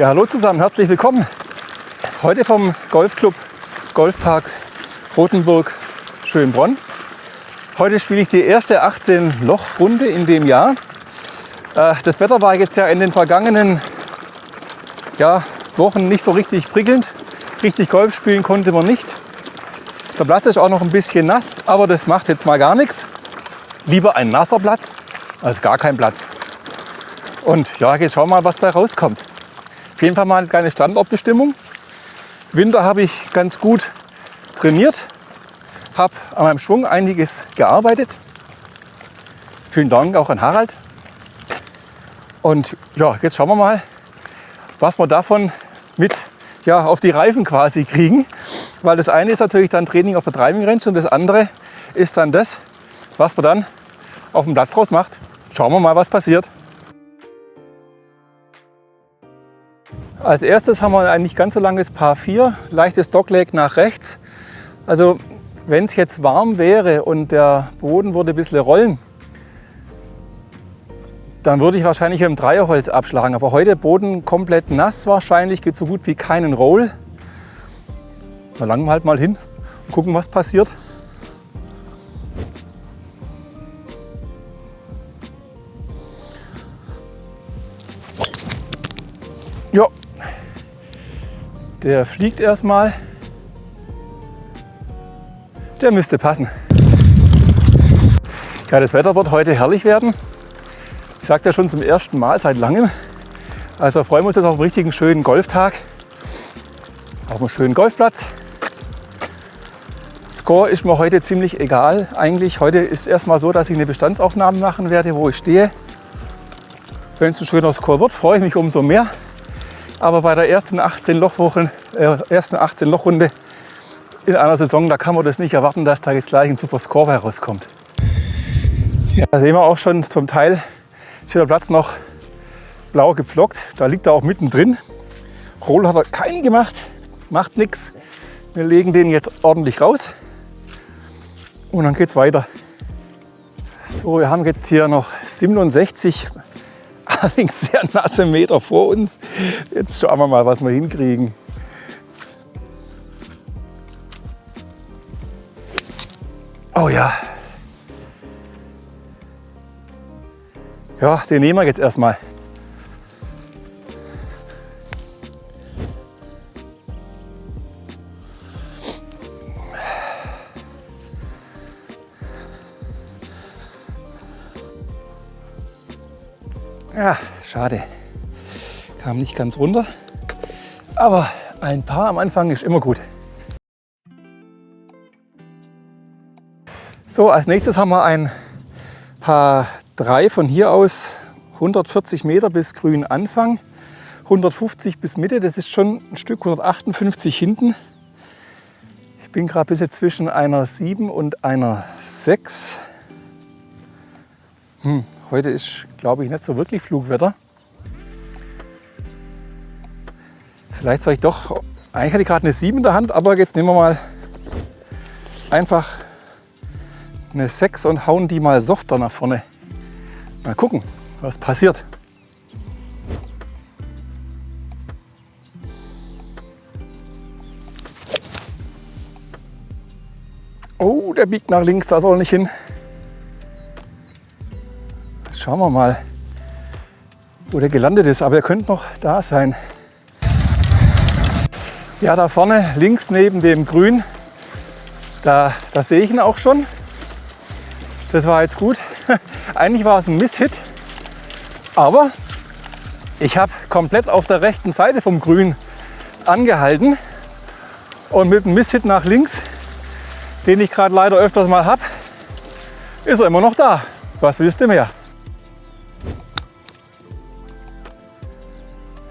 Ja, hallo zusammen, herzlich willkommen. Heute vom Golfclub Golfpark Rothenburg Schönbronn. Heute spiele ich die erste 18-Loch-Runde in dem Jahr. Das Wetter war jetzt ja in den vergangenen Wochen nicht so richtig prickelnd. Richtig Golf spielen konnte man nicht. Der Platz ist auch noch ein bisschen nass, aber das macht jetzt mal gar nichts. Lieber ein nasser Platz als gar kein Platz. Und ja, jetzt schauen wir mal, was da rauskommt. Auf jeden Fall mal eine kleine Standortbestimmung. Winter habe ich ganz gut trainiert, habe an meinem Schwung einiges gearbeitet. Vielen Dank auch an Harald. Und ja, jetzt schauen wir mal, was wir davon mit auf die Reifen quasi kriegen. Weil das eine ist natürlich dann Training auf der Driving Range und das andere ist dann das, was man dann auf dem Platz draus macht. Schauen wir mal, was passiert. Als erstes haben wir ein nicht ganz so langes Par 4, leichtes Dogleg nach rechts. Also wenn es jetzt warm wäre und der Boden würde ein bisschen rollen, dann würde ich wahrscheinlich mit dem Dreierholz abschlagen. Aber heute Boden komplett nass wahrscheinlich, gibt so gut wie keinen Roll. Da langen wir halt mal hin und gucken, was passiert. Ja, der fliegt erstmal. Der müsste passen. Ja, das Wetter wird heute herrlich werden. Ich sagte ja schon zum ersten Mal seit langem. Also freuen wir uns jetzt auf einen richtigen schönen Golftag. Auf einen schönen Golfplatz. Score ist mir heute ziemlich egal. Eigentlich heute ist es erstmal so, dass ich eine Bestandsaufnahme machen werde, wo ich stehe. Wenn es ein schöner Score wird, freue ich mich umso mehr. Aber bei der ersten 18-Loch-Runde in einer Saison, da kann man das nicht erwarten, dass da jetzt gleich ein super Score herauskommt. Ja, da sehen wir auch schon zum Teil, steht der Platz noch blau gepflockt. Da liegt er auch mittendrin. Roll hat er keinen gemacht, macht nichts. Wir legen den jetzt ordentlich raus und dann geht es weiter. So, wir haben jetzt hier noch 67, allerdings sehr nasse Meter vor uns. Jetzt schauen wir mal, was wir hinkriegen. Oh ja. Ja, den nehmen wir jetzt erstmal. Ja, schade. Kam nicht ganz runter. Aber ein Paar am Anfang ist immer gut. So, als nächstes haben wir ein Par 3 von hier aus 140 Meter bis grün Anfang, 150 bis Mitte, das ist schon ein Stück, 158 hinten. Ich bin gerade ein bisschen zwischen einer 7 und einer 6. Heute ist, glaube ich, nicht so wirklich Flugwetter. Vielleicht soll ich doch, eigentlich hatte ich gerade eine 7 in der Hand, aber jetzt nehmen wir mal einfach eine 6 und hauen die mal softer nach vorne. Mal gucken, was passiert. Oh, der biegt nach links, da soll er nicht hin. Schauen wir mal, wo der gelandet ist, aber er könnte noch da sein. Ja, da vorne links neben dem Grün, da sehe ich ihn auch schon. Das war jetzt gut. Eigentlich war es ein Misshit, aber ich habe komplett auf der rechten Seite vom Grün angehalten und mit dem Misshit nach links, den ich gerade leider öfters mal habe, ist er immer noch da. Was willst du mehr?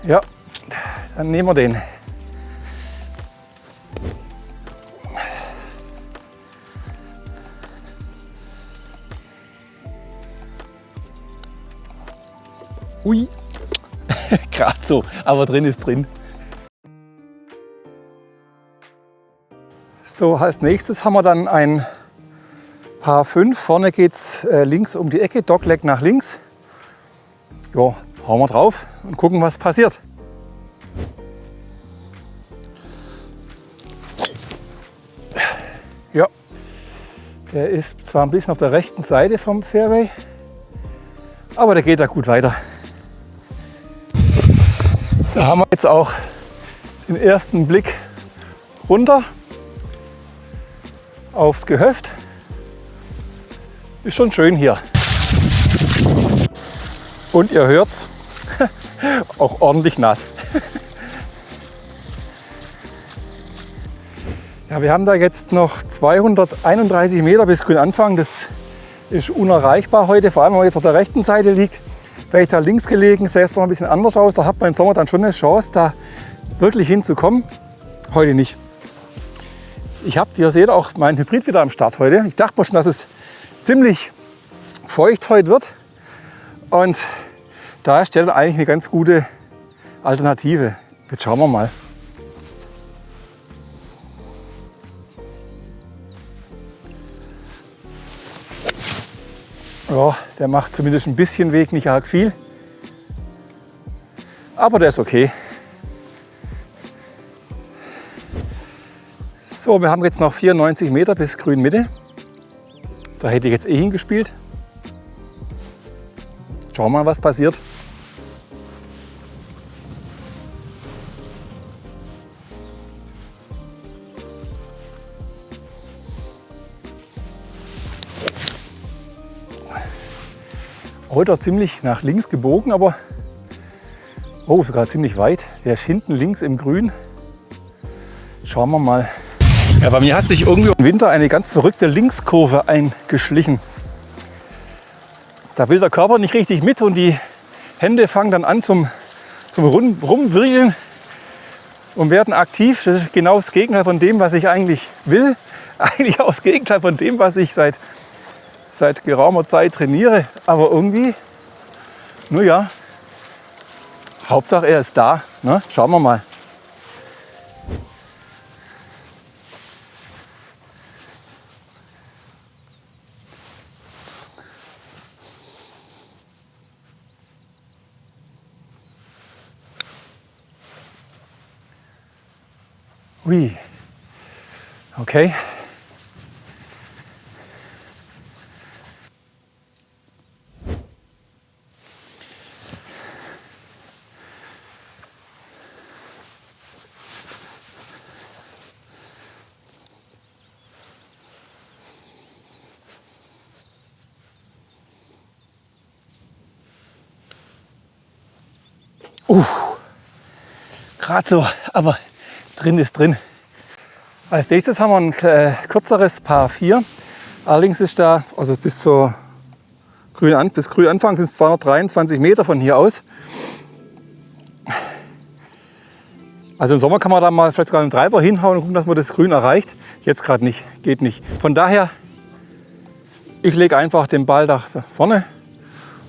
Ja, dann nehmen wir den. Ui, gerade so, aber drin ist drin. So, als nächstes haben wir dann ein Par 5. Vorne geht es links um die Ecke, Dogleg nach links. Ja, hauen wir drauf und gucken, was passiert. Der ist zwar ein bisschen auf der rechten Seite vom Fairway, aber der geht da gut weiter. Da haben wir jetzt auch den ersten Blick runter aufs Gehöft. Ist schon schön hier. Und ihr hört's, auch ordentlich nass. Ja, wir haben da jetzt noch 231 Meter bis Grünanfang. Das ist unerreichbar heute, vor allem wenn man jetzt auf der rechten Seite liegt. Wäre ich da links gelegen, sähe es noch ein bisschen anders aus. Da hat man im Sommer dann schon eine Chance, da wirklich hinzukommen. Heute nicht. Ich habe, wie ihr seht, auch meinen Hybrid wieder am Start heute. Ich dachte mir schon, dass es ziemlich feucht heute wird. Und da ist der eigentlich eine ganz gute Alternative. Jetzt schauen wir mal. Ja, der macht zumindest ein bisschen Weg, nicht arg viel. Aber der ist okay. So, wir haben jetzt noch 94 Meter bis Grünmitte. Da hätte ich jetzt hingespielt. Schauen wir mal, was passiert. Heute ziemlich nach links gebogen, aber oh, sogar ziemlich weit. Der ist hinten links im Grün. Schauen wir mal. Ja, bei mir hat sich irgendwie im Winter eine ganz verrückte Linkskurve eingeschlichen. Da will der Körper nicht richtig mit und die Hände fangen dann an zum Rumwirkeln und werden aktiv. Das ist genau das Gegenteil von dem, was ich eigentlich will. Eigentlich auch das Gegenteil von dem, was ich seit geraumer Zeit trainiere. Aber irgendwie, nun ja, Hauptsache er ist da. Ne? Schauen wir mal. Ui. Okay. Gerade so, aber drin ist drin. Als nächstes haben wir ein kürzeres Par 4. Allerdings ist da, also bis Grünanfang sind es 223 Meter von hier aus. Also im Sommer kann man da mal vielleicht sogar einen Treiber hinhauen und gucken, dass man das Grün erreicht. Jetzt gerade nicht, geht nicht. Von daher, ich lege einfach den Ball da vorne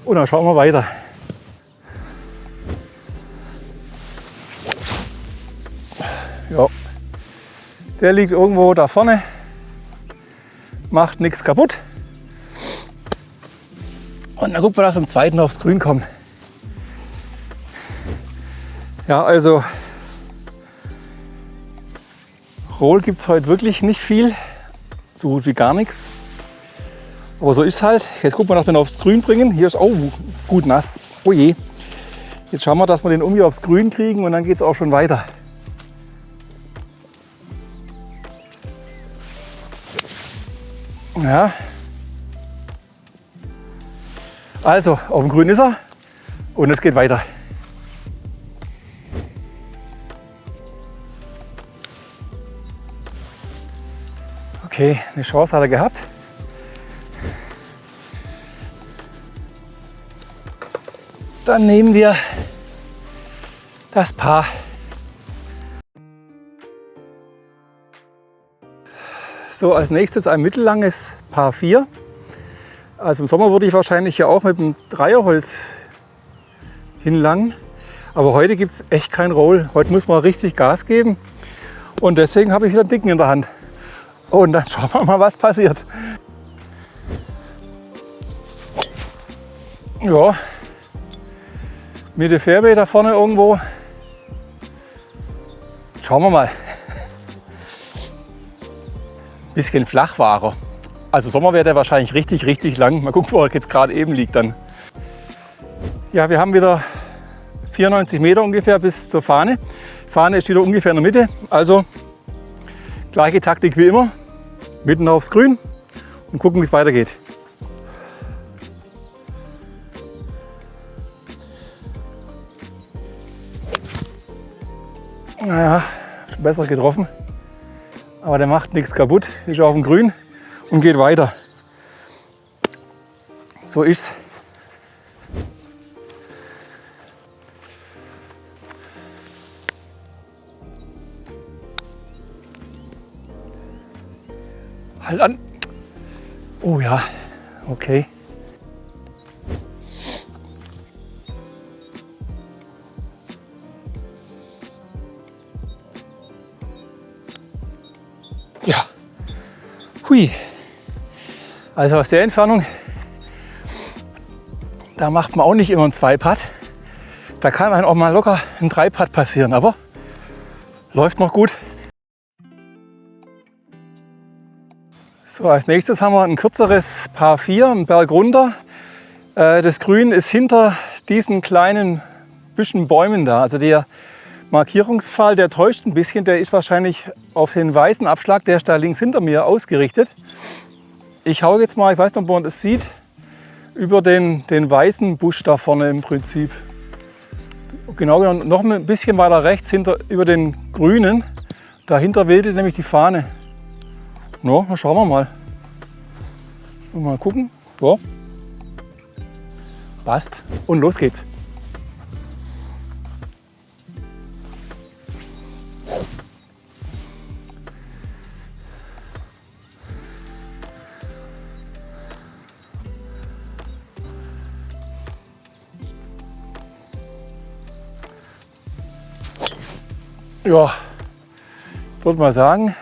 und dann schauen wir weiter. Ja, der liegt irgendwo da vorne, macht nichts kaputt. Und dann gucken wir, dass wir im zweiten aufs Grün kommen. Ja, also Roll gibt es heute wirklich nicht viel, so gut wie gar nichts. Aber so ist halt. Jetzt gucken wir, dass wir ihn aufs Grün bringen. Hier ist auch gut nass. Oh je. Jetzt schauen wir, dass wir den irgendwie aufs Grün kriegen und dann geht es auch schon weiter. Ja. Also, auf dem Grün ist er und es geht weiter. Okay, eine Chance hat er gehabt. Dann nehmen wir das Paar. So, als nächstes ein mittellanges Par 4. Also im Sommer würde ich wahrscheinlich ja auch mit dem Dreierholz hinlangen. Aber heute gibt es echt kein Roll. Heute muss man richtig Gas geben. Und deswegen habe ich wieder einen dicken in der Hand. Und dann schauen wir mal, was passiert. Ja, Mitte Fairway da vorne irgendwo. Schauen wir mal. Bisschen flach war er. Also Sommer wäre der wahrscheinlich richtig, richtig lang. Mal gucken, wo er jetzt gerade eben liegt dann. Ja, wir haben wieder 94 Meter ungefähr bis zur Fahne. Die Fahne ist wieder ungefähr in der Mitte. Also gleiche Taktik wie immer. Mitten aufs Grün und gucken, wie es weitergeht. Naja, besser getroffen. Aber der macht nichts kaputt. Ist auf dem Grün und geht weiter. So ist's. Halt an. Oh ja, okay. Ja. Hui. Also aus der Entfernung, da macht man auch nicht immer einen 2-Putt. Da kann einem auch mal locker ein 3-Putt passieren, aber läuft noch gut. So, als nächstes haben wir ein kürzeres Par 4, einen Berg runter. Das Grün ist hinter diesen kleinen Büschen Bäumen da. Also der Markierungspfahl, der täuscht ein bisschen. Der ist wahrscheinlich auf den weißen Abschlag, der ist da links hinter mir ausgerichtet. Ich hau jetzt mal, ich weiß nicht, ob man das sieht, über den weißen Busch da vorne im Prinzip. Genau genommen noch ein bisschen weiter rechts, über den grünen. Dahinter wedelt nämlich die Fahne. No, dann schauen wir mal. Mal gucken. Ja. Passt. Und los geht's. Ja, ich würde mal sagen,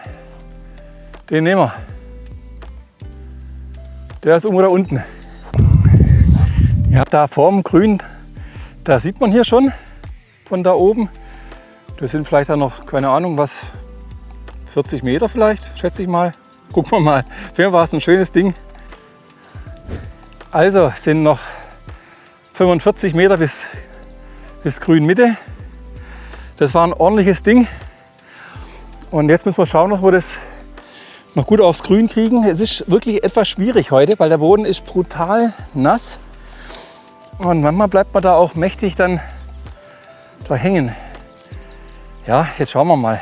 den nehmen wir. Der ist irgendwo da unten. Ja, da vorm Grün, da sieht man hier schon von da oben. Das sind vielleicht dann noch, keine Ahnung, was, 40 Meter vielleicht, schätze ich mal. Gucken wir mal. Auf jeden Fall war es ein schönes Ding. Also sind noch 45 Meter bis Grün Mitte. Das war ein ordentliches Ding. Und jetzt müssen wir schauen, ob wir das noch gut aufs Grün kriegen. Es ist wirklich etwas schwierig heute, weil der Boden ist brutal nass. Und manchmal bleibt man da auch mächtig dann da hängen. Ja, jetzt schauen wir mal.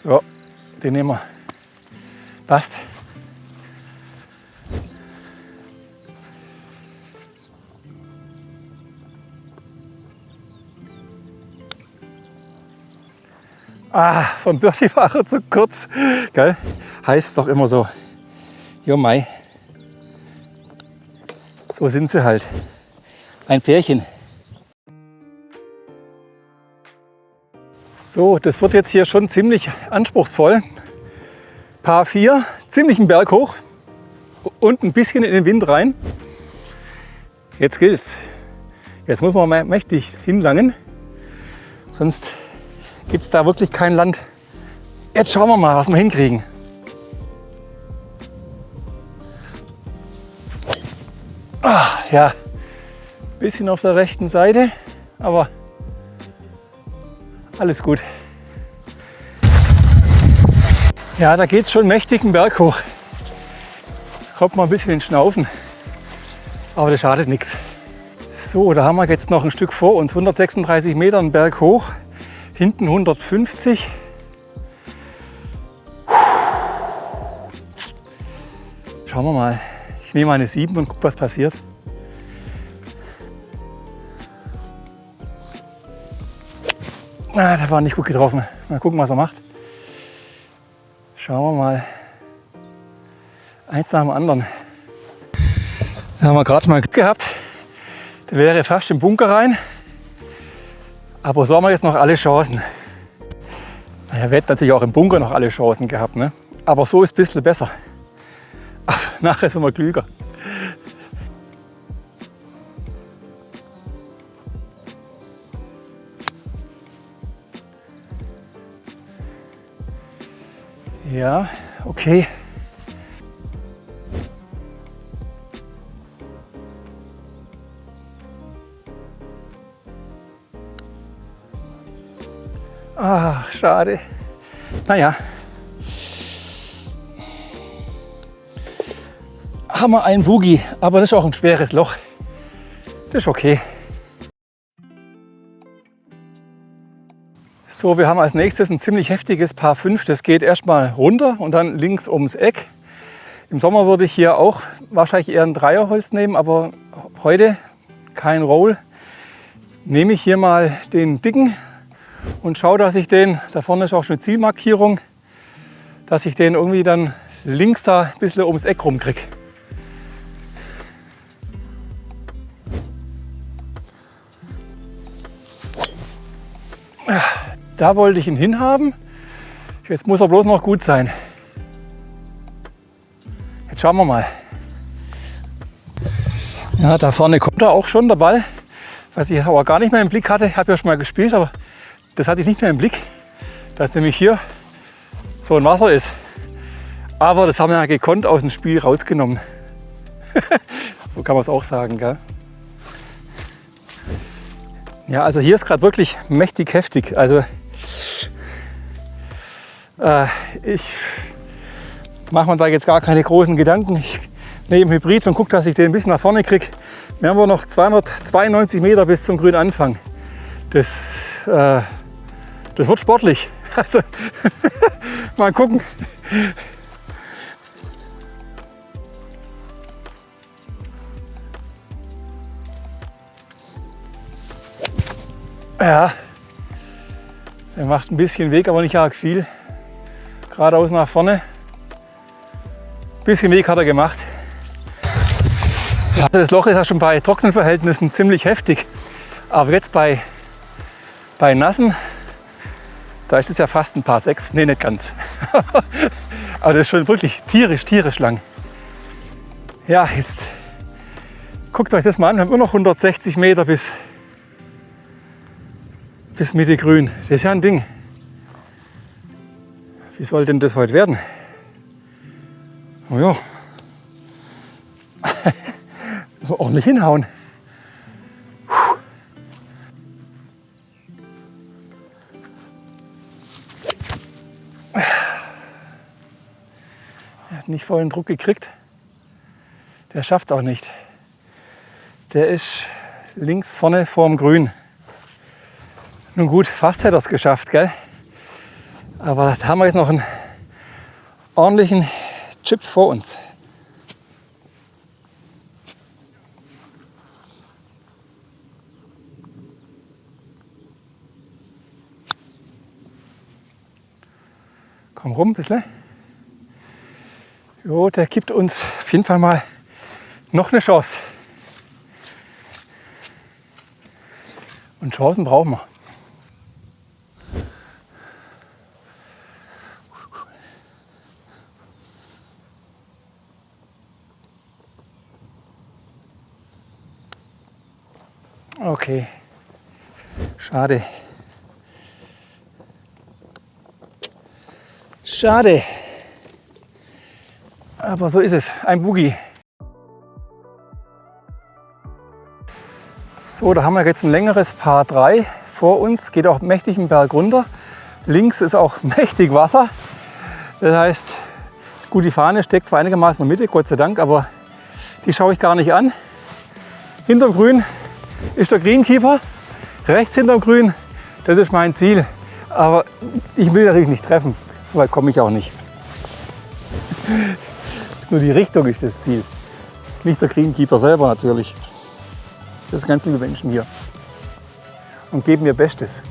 Ja, den nehmen wir. Passt. Ah, vom Birdie-Fahrer zu kurz. Gell? Heißt doch immer so. Jo mei. So sind sie halt. Ein Pärchen. So, das wird jetzt hier schon ziemlich anspruchsvoll. Par 4, ziemlich einen Berg hoch und ein bisschen in den Wind rein. Jetzt gilt's. Jetzt muss man mal mächtig hinlangen, sonst gibt es da wirklich kein Land. Jetzt schauen wir mal, was wir hinkriegen. Ah, ja, bisschen auf der rechten Seite, aber alles gut. Ja, da geht es schon mächtig einen Berg hoch. Kommt mal ein bisschen ins Schnaufen, aber das schadet nichts. So, da haben wir jetzt noch ein Stück vor uns, 136 Meter einen Berg hoch, hinten 150. Schauen wir mal. Ich nehme eine 7 und gucke, was passiert. Ah, der war nicht gut getroffen. Mal gucken, was er macht. Schauen wir mal. Eins nach dem anderen. Da haben wir gerade mal Glück gehabt. Der wäre fast im Bunker rein. Aber so haben wir jetzt noch alle Chancen. Naja, wir hätten natürlich auch im Bunker noch alle Chancen gehabt. Ne? Aber so ist ein bisschen besser. Ach, Nachher sind wir klüger. Ja, okay. Ach, schade. Naja. Haben wir einen Boogie, aber das ist auch ein schweres Loch. Das ist okay. So, wir haben als nächstes ein ziemlich heftiges Paar 5. Das geht erstmal runter und dann links ums Eck. Im Sommer würde ich hier auch wahrscheinlich eher ein Dreierholz nehmen, aber heute kein Roll. Nehme ich hier mal den dicken und schaue, dass ich den, da vorne ist auch schon eine Zielmarkierung, dass ich den irgendwie dann links da ein bisschen ums Eck rumkriege. Da wollte ich ihn hinhaben. Jetzt muss er bloß noch gut sein. Jetzt schauen wir mal. Ja, da vorne kommt er auch schon, der Ball. Was ich aber gar nicht mehr im Blick hatte. Ich habe ja schon mal gespielt, aber das hatte ich nicht mehr im Blick, dass nämlich hier so ein Wasser ist. Aber das haben wir ja gekonnt aus dem Spiel rausgenommen. So kann man es auch sagen, gell? Ja, also hier ist gerade wirklich mächtig heftig. Also ich mache mir da jetzt gar keine großen Gedanken. Ich nehme Hybrid und gucke, dass ich den ein bisschen nach vorne kriege. Wir haben noch 292 Meter bis zum grünen Anfang. Das wird sportlich. Also mal gucken. Ja, er macht ein bisschen Weg, aber nicht arg viel. Geradeaus nach vorne. Ein bisschen Weg hat er gemacht. Ja, das Loch ist ja schon bei trockenen Verhältnissen ziemlich heftig. Aber jetzt bei nassen, da ist es ja fast ein Paar 6. Nee, nicht ganz. Aber das ist schon wirklich tierisch lang. Ja, jetzt guckt euch das mal an. Wir haben immer noch 160 Meter bis Mitte grün. Das ist ja ein Ding. Wie soll denn das heute werden? Oh ja. So ordentlich hinhauen. Er hat nicht vollen Druck gekriegt. Der schafft es auch nicht. Der ist links vorne vorm Grün. Nun gut, fast hätte er es geschafft, gell? Aber da haben wir jetzt noch einen ordentlichen Chip vor uns. Komm rum ein bisschen. Jo, der gibt uns auf jeden Fall mal noch eine Chance. Und Chancen brauchen wir. Okay, schade. Schade. Aber so ist es, ein Boogie. So, da haben wir jetzt ein längeres Paar 3 vor uns. Geht auch mächtig einen Berg runter. Links ist auch mächtig Wasser. Das heißt, gut, die Fahne steckt zwar einigermaßen in der Mitte, Gott sei Dank, aber die schaue ich gar nicht an. Hinterm Grün ist der Greenkeeper, rechts hinterm Grün, das ist mein Ziel. Aber ich will natürlich nicht treffen, so weit komme ich auch nicht. Nur die Richtung ist das Ziel, nicht der Greenkeeper selber natürlich. Das sind ganz liebe Menschen hier und geben ihr Bestes.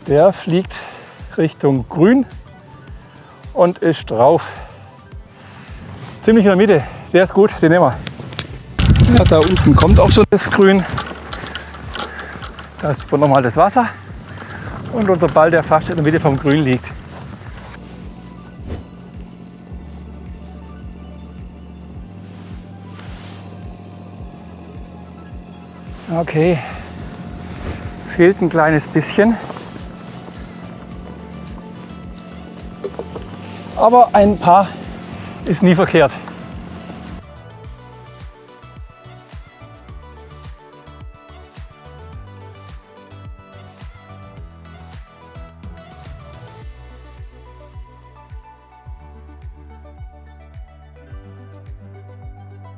Der fliegt Richtung Grün und ist drauf. Ziemlich in der Mitte. Der ist gut, den nehmen wir. Ja, da unten kommt auch schon das Grün. Da ist nochmal das Wasser und unser Ball, der fast in der Mitte vom Grün liegt. Okay, fehlt ein kleines bisschen. Aber ein paar ist nie verkehrt.